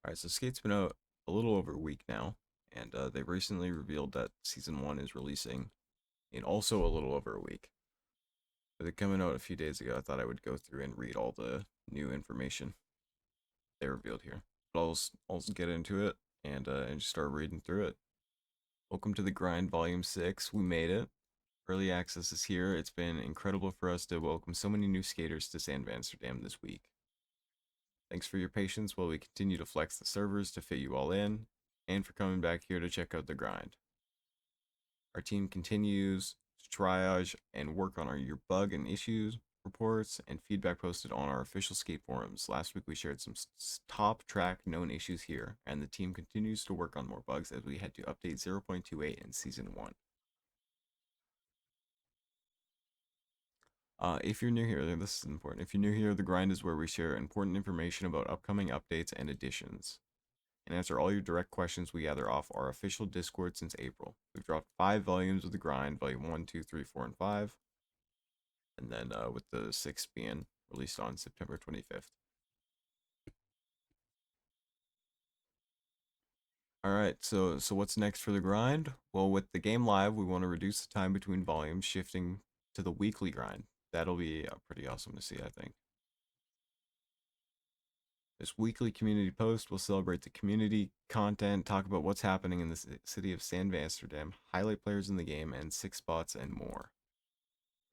Alright, so Skate's been out a little over a week now, and they recently revealed that Season 1 is releasing in also a little over a week. With it coming out a few days ago, I thought I would go through and read all the new information they revealed here. But I'll just get into it and just start reading through it. Welcome to the Grind Volume 6. We made it. Early access is here. It's been incredible for us to welcome so many new skaters to San Amsterdam this week. Thanks for your patience while we continue to flex the servers to fit you all in, and for coming back here to check out the grind. Our team continues to triage and work on your bug and issues reports and feedback posted on our official skate forums. Last week we shared some top track known issues here, and the team continues to work on more bugs as we head to update 0.28 in Season 1. If you're new here, this is important. If you're new here, the grind is where we share important information about upcoming updates and additions and answer all your direct questions we gather off our official Discord since April. We've dropped 5 volumes of the grind, volume 1, 2, 3, 4, and 5, and then with the 6th being released on September 25th. Alright, so what's next for the grind? Well, with the game live, we want to reduce the time between volumes, shifting to the weekly grind. That'll be pretty awesome to see, I think. This weekly community post will celebrate the community content, talk about what's happening in the city of San Amsterdam, highlight players in the game, and 6 spots and more.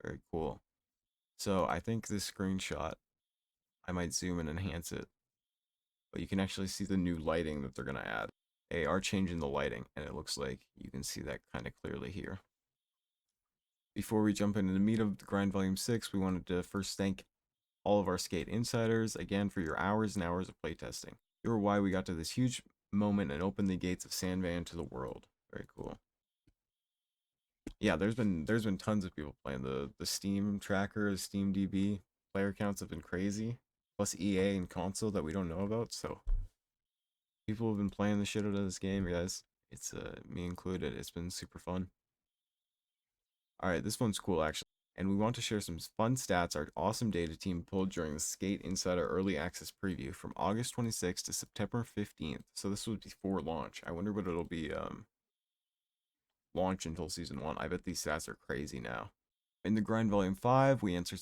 Very cool. So I think this screenshot, I might zoom and enhance it, but you can actually see the new lighting that they're going to add. They are changing the lighting, and it looks like you can see that kind of clearly here. Before we jump into the meat of the Grind Volume 6, we wanted to first thank all of our Skate Insiders, again, for your hours and hours of playtesting. You are why we got to this huge moment and opened the gates of Sandvan to the world. Very cool. Yeah, there's been tons of people playing the Steam tracker, the Steam DB player counts have been crazy. Plus EA and console that we don't know about, so people have been playing the shit out of this game, guys. It's me included. It's been super fun. All right, this one's cool actually. And we want to share some fun stats our awesome data team pulled during the Skate Insider Early Access Preview from August 26th to September 15th. So this was before launch. I wonder what it'll be launch until Season 1. I bet these stats are crazy now. In the Grind Volume 5, we answered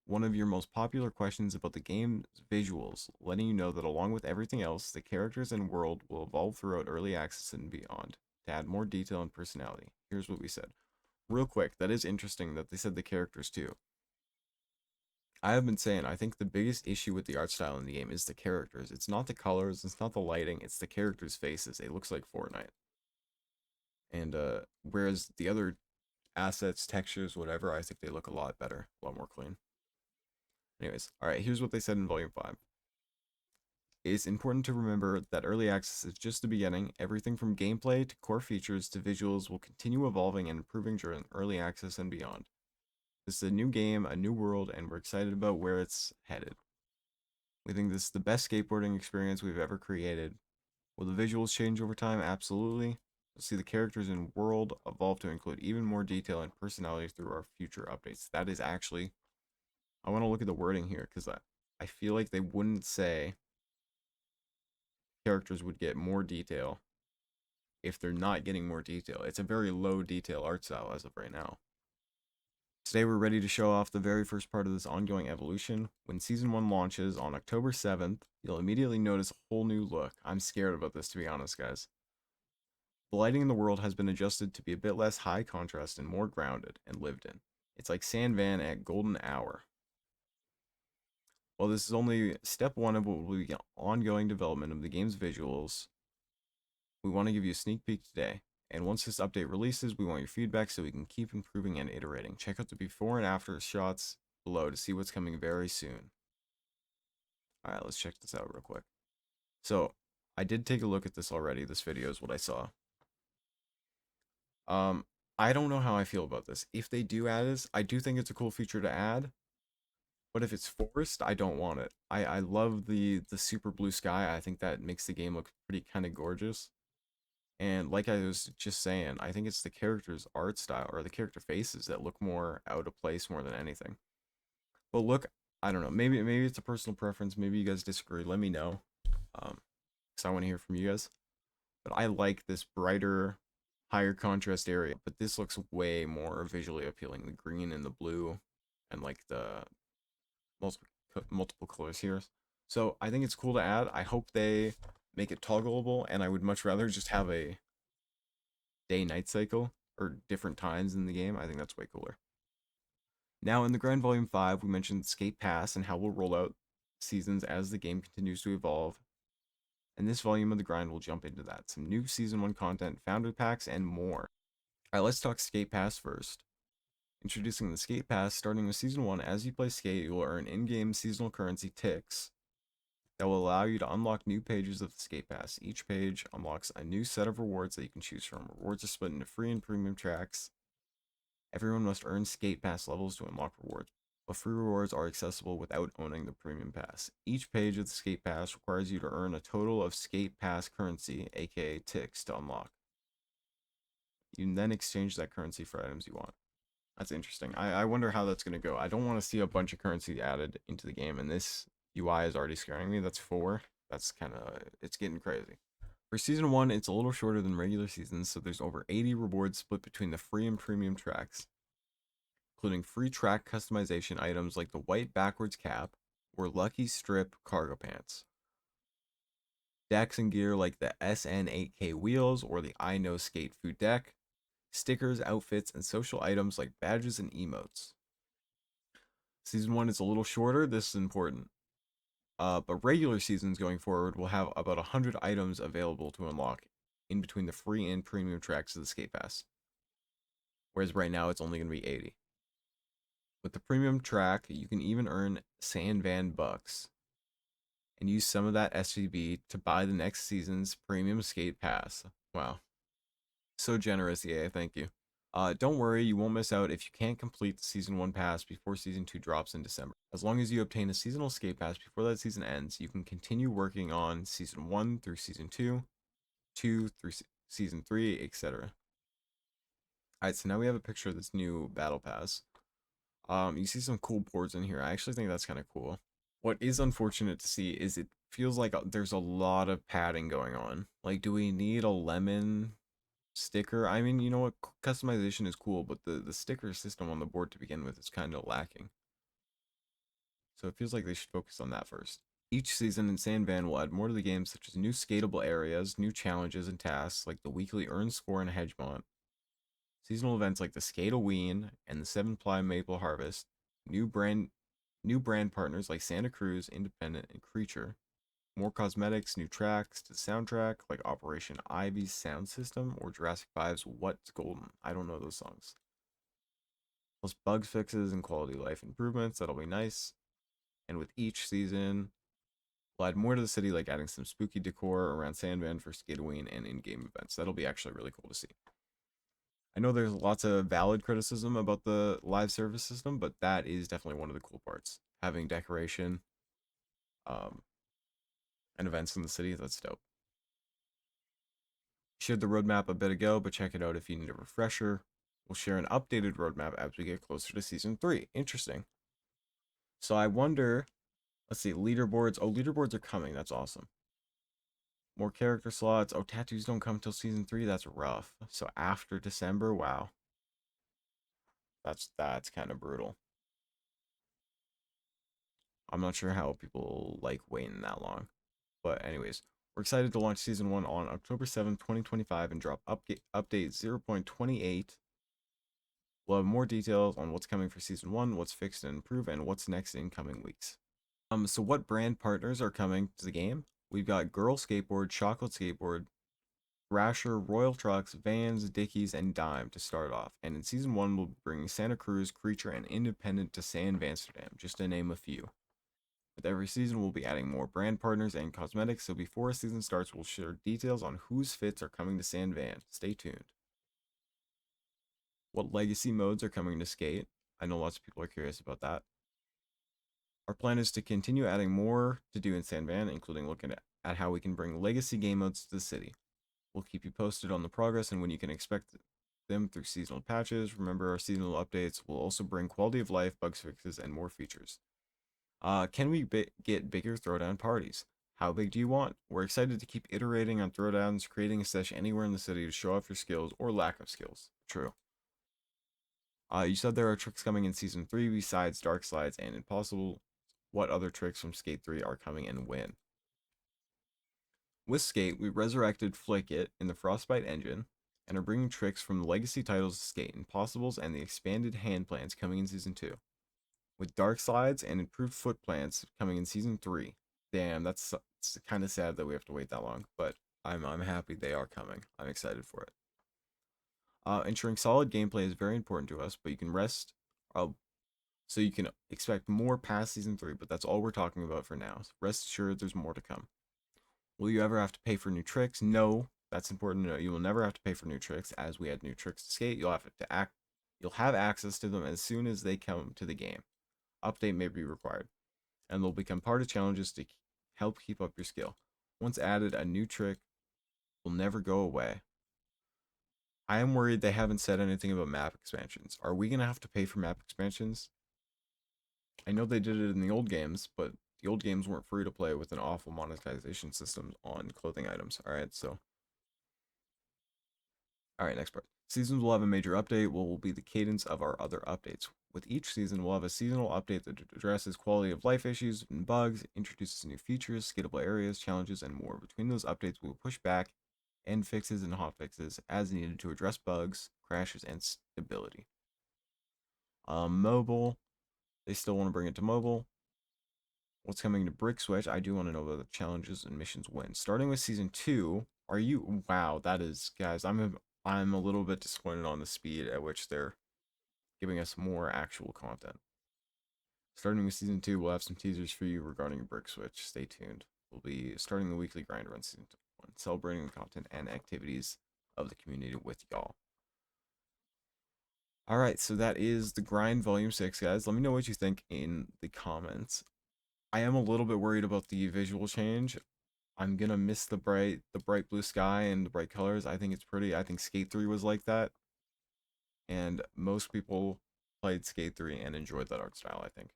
one of your most popular questions about the game's visuals, letting you know that along with everything else, the characters and world will evolve throughout Early Access and beyond to add more detail and personality. Here's what we said. Real quick, that is interesting that they said the characters too. I have been saying, I think the biggest issue with the art style in the game is the characters. It's not the colors, it's not the lighting, it's the characters' faces. It looks like Fortnite. And whereas the other assets, textures, whatever, I think they look a lot better, a lot more clean. Anyways, alright, here's what they said in Volume 5. It's important to remember that early access is just the beginning. Everything from gameplay to core features to visuals will continue evolving and improving during early access and beyond. This is a new game, a new world, and we're excited about where it's headed. We think this is the best skateboarding experience we've ever created. Will the visuals change over time? Absolutely. You'll see the characters and world evolve to include even more detail and personality through our future updates. That is actually, I want to look at the wording here because I feel like they wouldn't say characters would get more detail if they're not getting more detail. It's a very low detail art style as of right now. Today we're ready to show off the very first part of this ongoing evolution. When Season 1 launches on October 7th, you'll immediately notice a whole new look. I'm scared about this, to be honest, guys. The lighting in the world has been adjusted to be a bit less high contrast and more grounded and lived in. It's like San Van at golden hour. While this is only step 1 of what will be ongoing development of the game's visuals, we want to give you a sneak peek today. And once this update releases, we want your feedback so we can keep improving and iterating. Check out the before and after shots below to see what's coming very soon. Alright, let's check this out real quick. So, I did take a look at this already. This video is what I saw. I don't know how I feel about this. If they do add this, I do think it's a cool feature to add. But if it's forced, I don't want it. I love the super blue sky. I think that makes the game look pretty kind of gorgeous. And like I was just saying, I think it's the character's art style or the character faces that look more out of place more than anything. But look, I don't know. Maybe it's a personal preference. Maybe you guys disagree. Let me know. Um, because I want to hear from you guys. But I like this brighter, higher contrast area. But this looks way more visually appealing. The green and the blue, and like the multiple colors here. So I think it's cool to add. I hope they make it toggleable, and I would much rather just have a day-night cycle or different times in the game. I think that's way cooler. Now in the Grind Volume 5, we mentioned Skate Pass and how we'll roll out seasons as the game continues to evolve. And this volume of the grind will jump into that. Some new Season 1 content, founder packs, and more. Alright, let's talk Skate Pass first. Introducing the Skate Pass, starting with Season 1, as you play Skate, you will earn in-game seasonal currency ticks that will allow you to unlock new pages of the Skate Pass. Each page unlocks a new set of rewards that you can choose from. Rewards are split into free and premium tracks. Everyone must earn Skate Pass levels to unlock rewards, but free rewards are accessible without owning the premium pass. Each page of the Skate Pass requires you to earn a total of Skate Pass currency, aka ticks, to unlock. You can then exchange that currency for items you want. That's interesting. I wonder how that's going to go. I don't want to see a bunch of currency added into the game, and this UI is already scaring me. That's 4. That's kind of, it's getting crazy. For Season 1, it's a little shorter than regular seasons, so there's over 80 rewards split between the free and premium tracks, including free track customization items like the white backwards cap or lucky strip cargo pants. Decks and gear like the SN8K wheels or the I Know Skate food deck, stickers, outfits, and social items like badges and emotes. Season 1 is a little shorter, this is important. But regular seasons going forward will have about 100 items available to unlock in between the free and premium tracks of the Skate Pass. Whereas right now it's only going to be 80. With the premium track, you can even earn Sand Van bucks and use some of that SVB to buy the next season's premium Skate Pass. Wow. So generous, EA, thank you. Don't worry, you won't miss out if you can't complete the Season 1 pass before Season 2 drops in December. As long as you obtain a seasonal Skate Pass before that season ends, you can continue working on Season 1 through Season 2, 2 through Season 3, etc. Alright, so now we have a picture of this new Battle Pass. You see some cool boards in here. I actually think that's kind of cool. What is unfortunate to see is it feels like there's a lot of padding going on. Like, do we need a lemon sticker? I mean, you know what, customization is cool, but the sticker system on the board to begin with is kind of lacking. So it feels like they should focus on that first. Each season in Sandvan will add more to the game, such as new skatable areas, new challenges and tasks like the weekly earn score in Hedgemont, seasonal events like the Skateoween and the 7-Ply Maple Harvest, new brand partners like Santa Cruz, Independent, and Creature, more cosmetics, new tracks to the soundtrack like Operation Ivy's sound system or Jurassic 5's What's Golden. I don't know those songs. Plus bug fixes and quality of life improvements. That'll be nice. And with each season, we'll add more to the city, like adding some spooky decor around Sandman for Skateoween and in-game events. That'll be actually really cool to see. I know there's lots of valid criticism about the live service system, but that is definitely one of the cool parts. Having decoration, um, and events in the city, that's dope. Shared the roadmap a bit ago, but check it out if you need a refresher. We'll share an updated roadmap as we get closer to Season 3. Interesting. So I wonder, let's see, leaderboards. Oh, leaderboards are coming. That's awesome. More character slots. Oh, tattoos don't come till Season 3. That's rough. So after December, wow. That's kind of brutal. I'm not sure how people like waiting that long. But anyways, we're excited to launch Season 1 on October 7th, 2025 and drop update 0.28. We'll have more details on what's coming for Season 1, what's fixed and improved, and what's next in coming weeks. So what brand partners are coming to the game? We've got Girl Skateboard, Chocolate Skateboard, Thrasher, Royal Trucks, Vans, Dickies, and Dime to start off. And in Season 1, we'll bring Santa Cruz, Creature, and Independent to San Amsterdam, just to name a few. With every season, we'll be adding more brand partners and cosmetics, so before a season starts, we'll share details on whose fits are coming to San Van. Stay tuned. What legacy modes are coming to Skate? I know lots of people are curious about that. Our plan is to continue adding more to do in San Van, including looking at how we can bring legacy game modes to the city. We'll keep you posted on the progress and when you can expect them through seasonal patches. Remember, our seasonal updates will also bring quality of life, bug fixes, and more features. Can we get bigger throwdown parties? How big do you want? We're excited to keep iterating on throwdowns, creating a sesh anywhere in the city to show off your skills or lack of skills. True. You said there are tricks coming in Season 3 besides Dark Slides and Impossible. What other tricks from Skate 3 are coming and when? With Skate, we resurrected Flick It in the Frostbite engine and are bringing tricks from the legacy titles of Skate, Impossibles, and the expanded hand plans coming in Season 2. With Dark Slides and improved foot plants coming in Season 3. Damn, that's it's kind of sad that we have to wait that long, but I'm happy they are coming. I'm excited for it. Ensuring solid gameplay is very important to us, but you can rest. So you can expect more past Season 3, but that's all we're talking about for now. So rest assured there's more to come. Will you ever have to pay for new tricks? No, that's important to know. You will never have to pay for new tricks. As we add new tricks to Skate, you'll have access to them as soon as they come to the game. Update may be required, and they'll become part of challenges to help keep up your skill. Once added, a new trick will never go away. I am worried they haven't said anything about map expansions. Are we gonna have to pay for map expansions? I know they did it in the old games, but the old games weren't free to play with an awful monetization system on clothing items. Alright, next part. Seasons will have a major update, what will be the cadence of our other updates. With each season, we'll have a seasonal update that addresses quality of life issues and bugs, introduces new features, skittable areas, challenges, and more. Between those updates, we will push back end fixes and hotfixes as needed to address bugs, crashes, and stability. Mobile, they still want to bring it to mobile. What's coming to Brick Switch? I do want to know about the challenges and missions when. Starting with season 2, are you wow, that is guys, I'm a little bit disappointed on the speed at which they're giving us more actual content. Starting with season 2, we'll have some teasers for you regarding Brick Switch. Stay tuned. We'll be starting the weekly grind run season 1, celebrating the content and activities of the community with y'all. Alright, so that is the grind volume 6, guys. Let me know what you think in the comments. I am a little bit worried about the visual change. I'm gonna miss the bright blue sky and the bright colors. I think it's pretty. I think Skate 3 was like that, and most people played Skate 3 and enjoyed that art style, I think.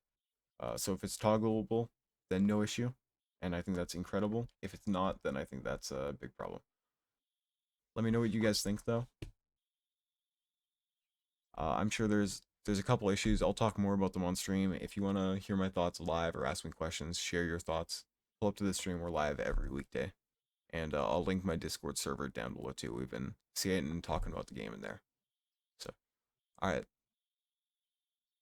So if it's toggleable, then no issue, and I think that's incredible. If it's not, then I think that's a big problem. Let me know what you guys think, though. I'm sure there's a couple issues. I'll talk more about them on stream. If you want to hear my thoughts live or ask me questions, share your thoughts. Pull up to the stream. We're live every weekday. And I'll link my Discord server down below too. We've been skating and talking about the game in there. So, all right.